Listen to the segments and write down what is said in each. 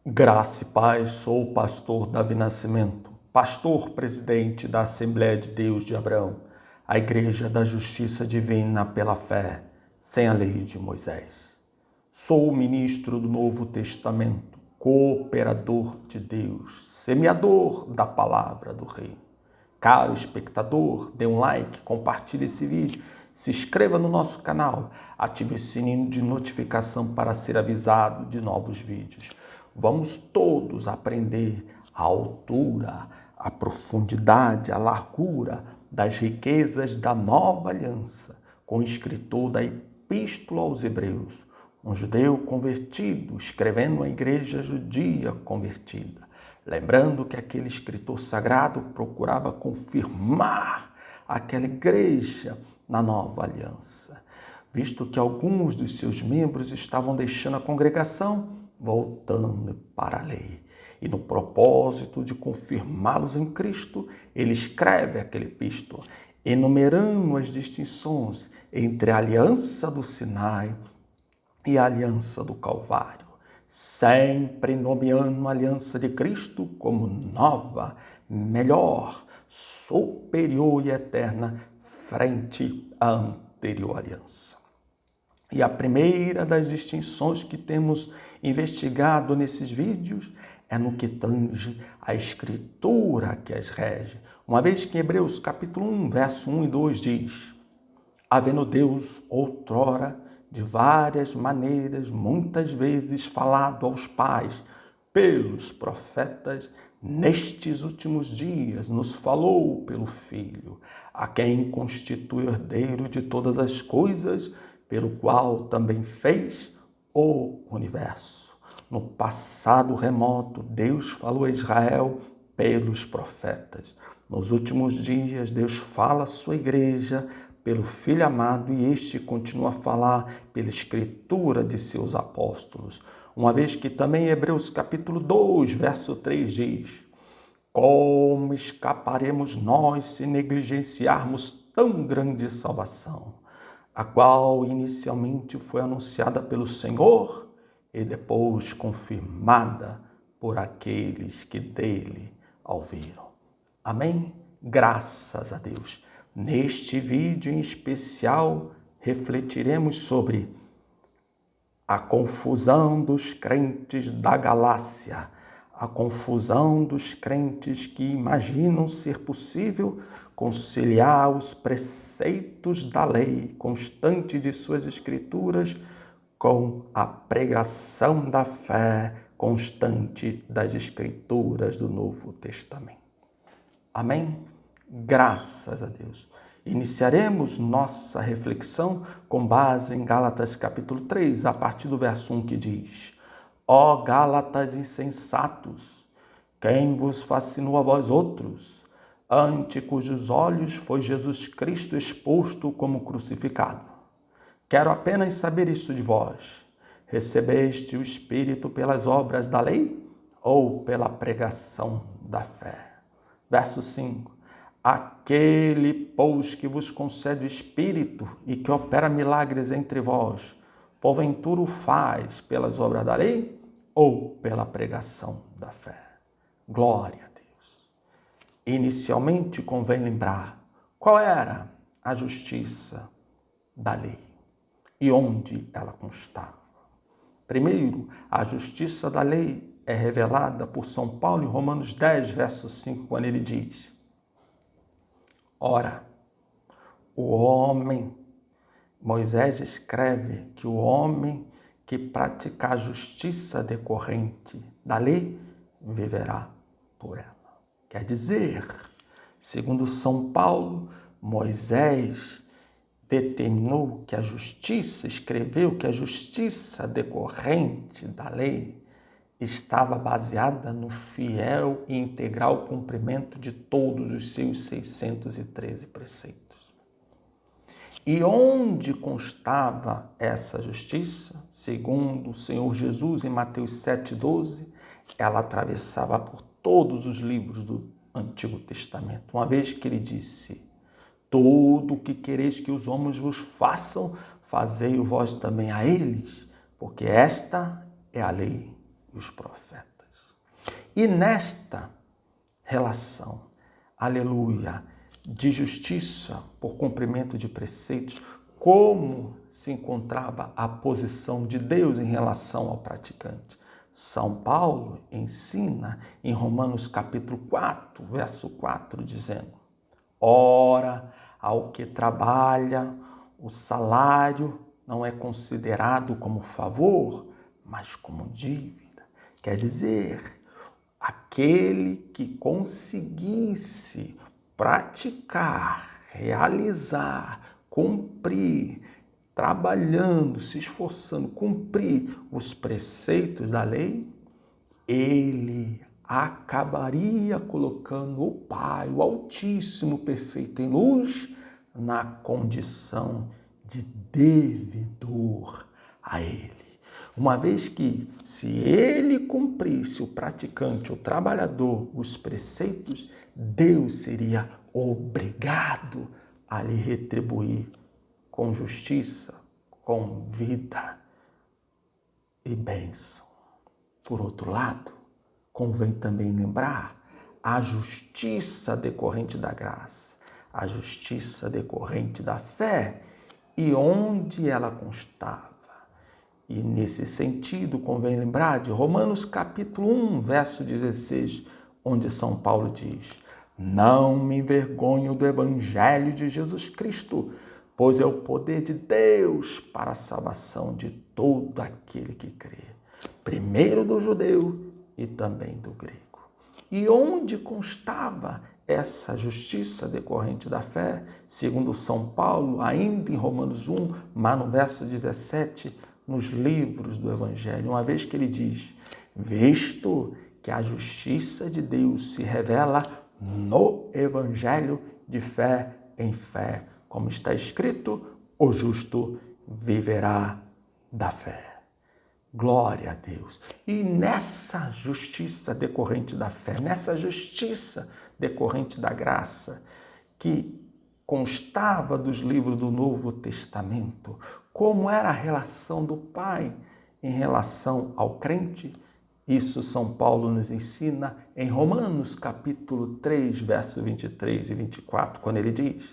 Graça e paz, sou o pastor Davi Nascimento, pastor presidente da Assembleia de Deus de Abraão, a Igreja da Justiça Divina pela fé, sem a lei de Moisés. Sou o ministro do Novo Testamento, cooperador de Deus, semeador da palavra do Rei. Caro espectador, dê um like, compartilhe esse vídeo, se inscreva no nosso canal, ative o sininho de notificação para ser avisado de novos vídeos. Vamos todos aprender a altura, a profundidade, a largura das riquezas da nova aliança com o escritor da Epístola aos Hebreus, um judeu convertido, escrevendo uma igreja judia convertida. Lembrando que aquele escritor sagrado procurava confirmar aquela igreja na nova aliança, visto que alguns dos seus membros estavam deixando a congregação, voltando para a lei. E no propósito de confirmá-los em Cristo, ele escreve aquela epístola, enumerando as distinções entre a aliança do Sinai e a aliança do Calvário, sempre nomeando a aliança de Cristo como nova, melhor, superior e eterna frente à anterior aliança. E a primeira das distinções que temos investigado nesses vídeos é no que tange a escritura que as rege, uma vez que em Hebreus capítulo 1, verso 1 e 2 diz: havendo Deus outrora de várias maneiras, muitas vezes falado aos pais pelos profetas, nestes últimos dias nos falou pelo Filho, a quem constitui herdeiro de todas as coisas, pelo qual também fez o universo. No passado remoto, Deus falou a Israel pelos profetas. Nos últimos dias, Deus fala à sua igreja pelo Filho amado, e este continua a falar pela escritura de seus apóstolos. Uma vez que também em Hebreus capítulo 2, verso 3 diz: como escaparemos nós se negligenciarmos tão grande salvação, a qual inicialmente foi anunciada pelo Senhor e depois confirmada por aqueles que dele ouviram. Amém? Graças a Deus. Neste vídeo em especial, refletiremos sobre a confusão dos crentes da Galácia, a confusão dos crentes que imaginam ser possível conciliar os preceitos da lei constante de suas escrituras com a pregação da fé constante das escrituras do Novo Testamento. Amém? Graças a Deus. Iniciaremos nossa reflexão com base em Gálatas capítulo 3, a partir do verso 1 que diz: ó Gálatas insensatos, quem vos fascinou a vós outros, ante cujos olhos foi Jesus Cristo exposto como crucificado? Quero apenas saber isso de vós. Recebeste o Espírito pelas obras da lei ou pela pregação da fé? Verso 5. Aquele, pois, que vos concede o Espírito e que opera milagres entre vós, porventura o faz pelas obras da lei ou pela pregação da fé? Glória a Deus. Inicialmente convém lembrar qual era a justiça da lei e onde ela constava. Primeiro, a justiça da lei é revelada por São Paulo em Romanos 10, verso 5, quando ele diz: ora, o homem, Moisés escreve que o homem que praticar a justiça decorrente da lei viverá por ela. Quer dizer, segundo São Paulo, Moisés determinou que a justiça, escreveu que a justiça decorrente da lei estava baseada no fiel e integral cumprimento de todos os seus 613 preceitos. E onde constava essa justiça? Segundo o Senhor Jesus, em Mateus 7,12, ela atravessava por todos os livros do Antigo Testamento, uma vez que ele disse: tudo o que quereis que os homens vos façam, fazei-o vós também a eles, porque esta é a lei e os profetas. E nesta relação, aleluia, de justiça por cumprimento de preceitos, como se encontrava a posição de Deus em relação ao praticante? São Paulo ensina em Romanos capítulo 4, verso 4, dizendo: ora, ao que trabalha, o salário não é considerado como favor, mas como dívida. Quer dizer, aquele que conseguisse praticar, realizar, cumprir, trabalhando, se esforçando, cumprir os preceitos da lei, ele acabaria colocando o Pai, o Altíssimo, perfeito em luz, na condição de devedor a ele. Uma vez que, se ele cumprisse, o praticante, o trabalhador, os preceitos, Deus seria obrigado a lhe retribuir com justiça, com vida e bênção. Por outro lado, convém também lembrar a justiça decorrente da graça, a justiça decorrente da fé e onde ela constava. E nesse sentido, convém lembrar de Romanos capítulo 1, verso 16, onde São Paulo diz: não me envergonho do evangelho de Jesus Cristo, pois é o poder de Deus para a salvação de todo aquele que crê, primeiro do judeu e também do grego. E onde constava essa justiça decorrente da fé? Segundo São Paulo, ainda em Romanos 1, mas no verso 17, nos livros do Evangelho, uma vez que ele diz: visto que a justiça de Deus se revela no Evangelho de fé em fé, como está escrito, o justo viverá da fé. Glória a Deus. E nessa justiça decorrente da fé, nessa justiça decorrente da graça, que constava dos livros do Novo Testamento, como era a relação do Pai em relação ao crente, isso São Paulo nos ensina em Romanos capítulo 3, verso 23 e 24, quando ele diz: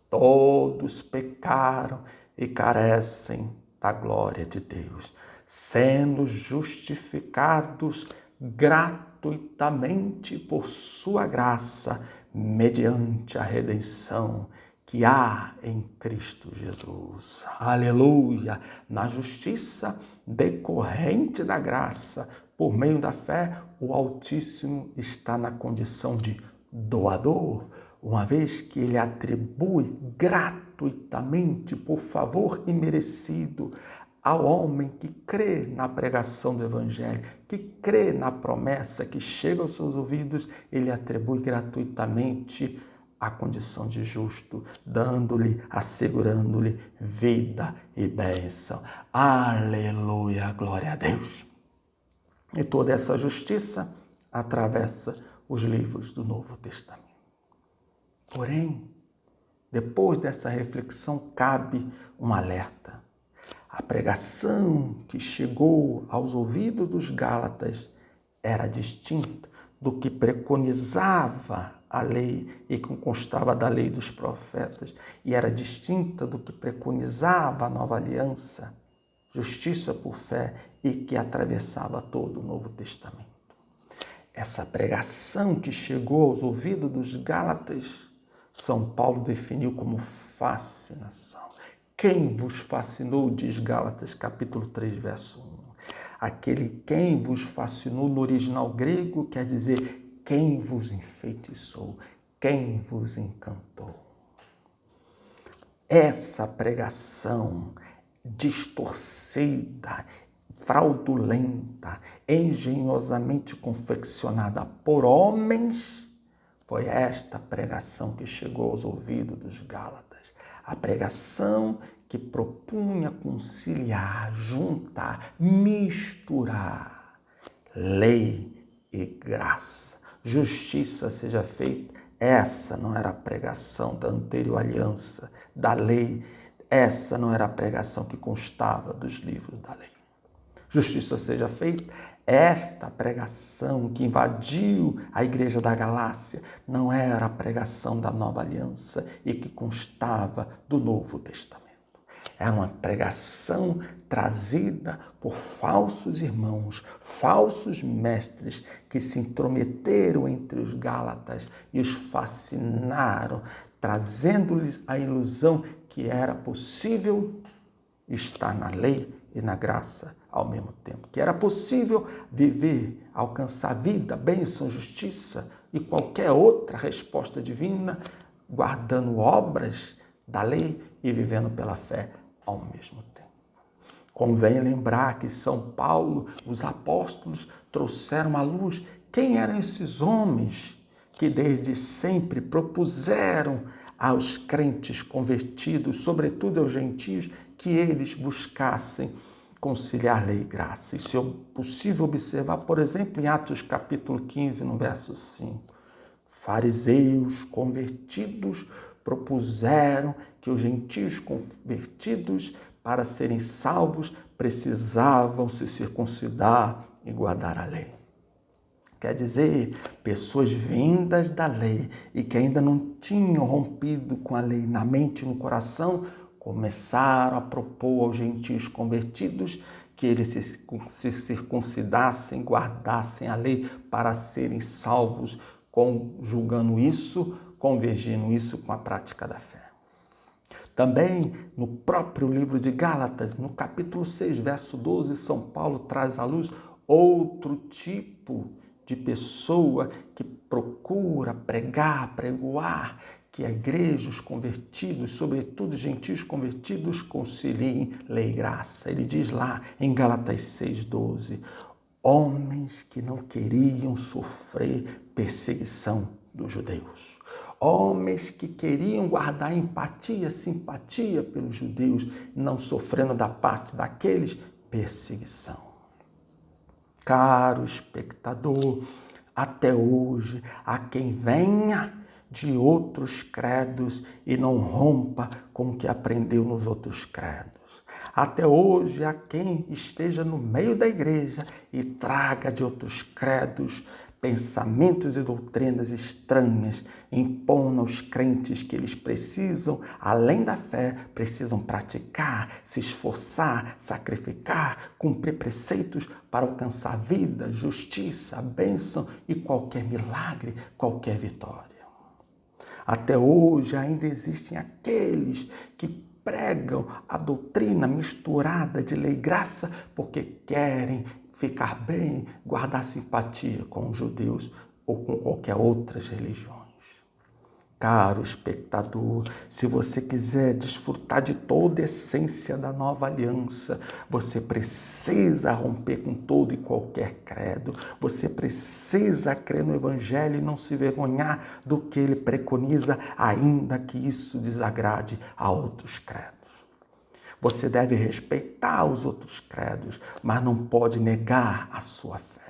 todos pecaram e carecem da glória de Deus, sendo justificados gratuitamente por sua graça, mediante a redenção que há em Cristo Jesus. Aleluia! Na justiça decorrente da graça, por meio da fé, o Altíssimo está na condição de doador, uma vez que ele atribui gratuitamente, por favor imerecido, ao homem que crê na pregação do Evangelho, que crê na promessa que chega aos seus ouvidos, ele atribui gratuitamente a condição de justo, dando-lhe, assegurando-lhe vida e bênção. Aleluia, glória a Deus. E toda essa justiça atravessa os livros do Novo Testamento. Porém, depois dessa reflexão, cabe um alerta. A pregação que chegou aos ouvidos dos Gálatas era distinta do que preconizava a lei e que constava da lei dos profetas, e era distinta do que preconizava a nova aliança, justiça por fé, e que atravessava todo o Novo Testamento. Essa pregação que chegou aos ouvidos dos Gálatas, São Paulo definiu como fascinação. Quem vos fascinou, diz Gálatas capítulo 3, verso 1. Aquele quem vos fascinou no original grego quer dizer quem vos enfeitiçou, quem vos encantou. Essa pregação distorcida, fraudulenta, engenhosamente confeccionada por homens, foi esta pregação que chegou aos ouvidos dos Gálatas. A pregação que propunha conciliar, juntar, misturar lei e graça. Justiça seja feita. Essa não era a pregação da anterior aliança, da lei. Essa não era a pregação que constava dos livros da lei. Justiça seja feita. Esta pregação que invadiu a igreja da Galácia não era a pregação da nova aliança e que constava do Novo Testamento. Era uma pregação trazida por falsos irmãos, falsos mestres que se intrometeram entre os Gálatas e os fascinaram, trazendo-lhes a ilusão que era possível estar na lei e na graça ao mesmo tempo. Que era possível viver, alcançar vida, bênção, justiça e qualquer outra resposta divina, guardando obras da lei e vivendo pela fé ao mesmo tempo. Convém lembrar que São Paulo, os apóstolos, trouxeram à luz quem eram esses homens que desde sempre propuseram aos crentes convertidos, sobretudo aos gentios, que eles buscassem conciliar lei e graça. Isso é possível observar, por exemplo, em Atos capítulo 15, no verso 5. Fariseus convertidos propuseram que os gentios convertidos, para serem salvos, precisavam se circuncidar e guardar a lei. Quer dizer, pessoas vindas da lei e que ainda não tinham rompido com a lei na mente e no coração, começaram a propor aos gentios convertidos que eles se circuncidassem, guardassem a lei para serem salvos, conjugando isso, convergindo isso com a prática da fé. Também no próprio livro de Gálatas, no capítulo 6, verso 12, São Paulo traz à luz outro tipo de pessoa que procura pregoar que a igreja, os convertidos, sobretudo os gentios convertidos, conciliem lei e graça. Ele diz lá em Gálatas 6,12, homens que não queriam sofrer perseguição dos judeus. Homens que queriam guardar empatia, simpatia pelos judeus, não sofrendo da parte daqueles perseguição. Caro espectador, até hoje, há quem venha de outros credos e não rompa com o que aprendeu nos outros credos. Até hoje, há quem esteja no meio da igreja e traga de outros credos pensamentos e doutrinas estranhas, impondo aos crentes que eles precisam, além da fé, precisam praticar, se esforçar, sacrificar, cumprir preceitos para alcançar vida, justiça, bênção e qualquer milagre, qualquer vitória. Até hoje ainda existem aqueles que pregam a doutrina misturada de lei e graça porque querem ficar bem, guardar simpatia com os judeus ou com qualquer outras religiões. Caro espectador, se você quiser desfrutar de toda a essência da nova aliança, você precisa romper com todo e qualquer credo. Você precisa crer no Evangelho e não se vergonhar do que ele preconiza, ainda que isso desagrade a outros credos. Você deve respeitar os outros credos, mas não pode negar a sua fé.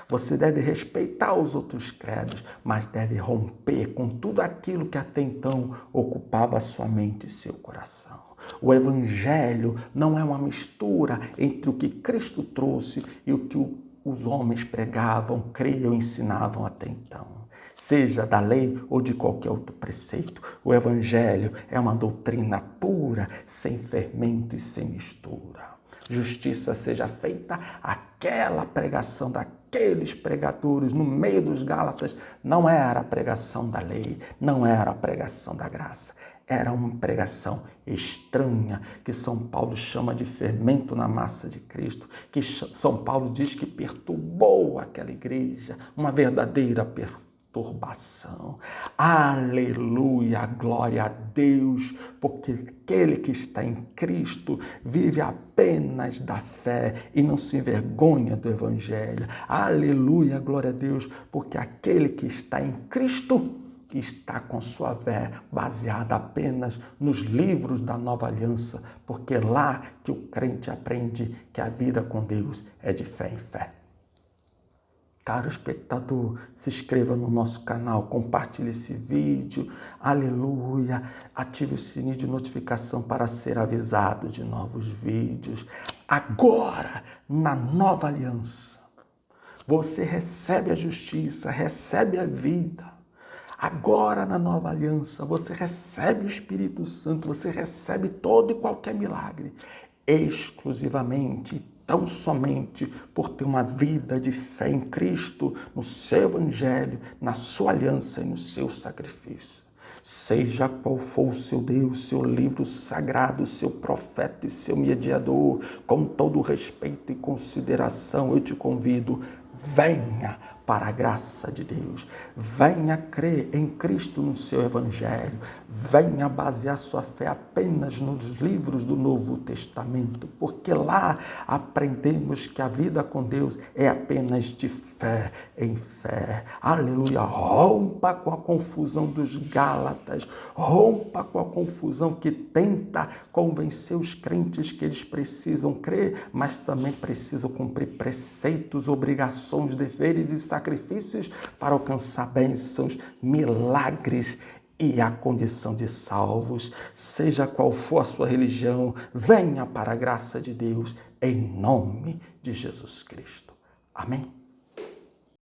Você deve respeitar os outros credos, mas deve romper com tudo aquilo que até então ocupava a sua mente e seu coração. O Evangelho não é uma mistura entre o que Cristo trouxe e o que os homens pregavam, criam e ensinavam até então. Seja da lei ou de qualquer outro preceito, o Evangelho é uma doutrina pura, sem fermento e sem mistura. Justiça seja feita, aquela pregação daqueles pregadores no meio dos Gálatas não era a pregação da lei, não era a pregação da graça. Era uma pregação estranha, que São Paulo chama de fermento na massa de Cristo, que São Paulo diz que perturbou aquela igreja, uma verdadeira perturbação. Aleluia, glória a Deus, porque aquele que está em Cristo vive apenas da fé e não se envergonha do Evangelho. Aleluia, glória a Deus, porque aquele que está em Cristo está com sua fé baseada apenas nos livros da nova aliança, porque é lá que o crente aprende que a vida com Deus é de fé em fé. Caro espectador, se inscreva no nosso canal, compartilhe esse vídeo, aleluia, ative o sininho de notificação para ser avisado de novos vídeos. Agora, na nova aliança, Você recebe a justiça, recebe a vida. Agora, na nova aliança, você recebe o Espírito Santo, você recebe todo e qualquer milagre, exclusivamente, tão somente por ter uma vida de fé em Cristo, no seu Evangelho, na sua aliança e no seu sacrifício. Seja qual for o seu Deus, seu livro sagrado, seu profeta e seu mediador, com todo respeito e consideração, eu te convido, venha para a graça de Deus, venha crer em Cristo no seu Evangelho, venha basear sua fé apenas nos livros do Novo Testamento, porque lá aprendemos que a vida com Deus é apenas de fé em fé. Aleluia! Rompa com a confusão dos Gálatas, rompa com a confusão que tenta convencer os crentes que eles precisam crer, mas também precisam cumprir preceitos, obrigações, deveres e sacrifícios para alcançar bênçãos, milagres e a condição de salvos. Seja qual for a sua religião, venha para a graça de Deus em nome de Jesus Cristo. Amém?